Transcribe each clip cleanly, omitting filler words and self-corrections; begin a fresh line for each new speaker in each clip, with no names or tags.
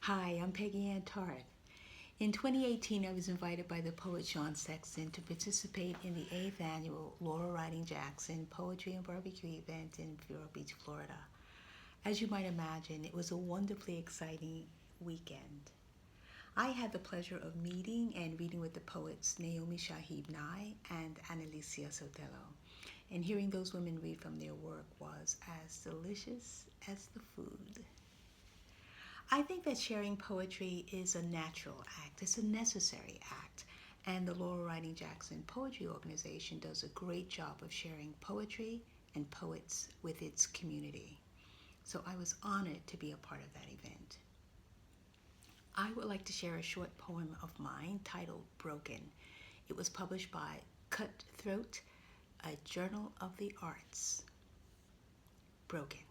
Hi, I'm Peggy Ann Tartt. In 2018, I was invited by the poet Sean Sexton to participate in the 8th annual Laura Riding Jackson Poetry and Barbecue event in Vero Beach, Florida. As you might imagine, it was a wonderfully exciting weekend. I had the pleasure of meeting and reading with the poets Naomi Shahib Nye and Annalicia Sotelo. And hearing those women read from their work was as delicious as the food. I think that sharing poetry is a natural act, it's a necessary act. And the Laura Riding Jackson Poetry Organization does a great job of sharing poetry and poets with its community. So I was honored to be a part of that event. I would like to share a short poem of mine titled Broken. It was published by Cutthroat, a journal of the arts. Broken.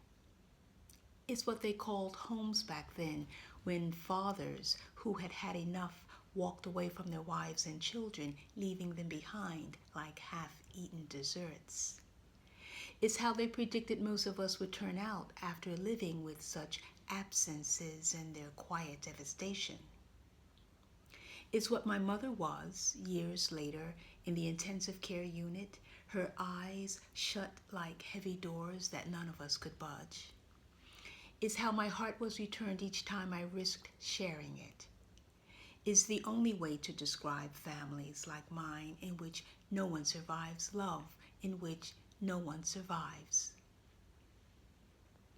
It's what they called homes back then, when fathers who had had enough walked away from their wives and children, leaving them behind like half-eaten desserts. It's how they predicted most of us would turn out after living with such absences and their quiet devastation. It's what my mother was years later in the intensive care unit, her eyes shut like heavy doors that none of us could budge. Is how my heart was returned each time I risked sharing it. Is the only way to describe families like mine in which no one survives love, in which no one survives.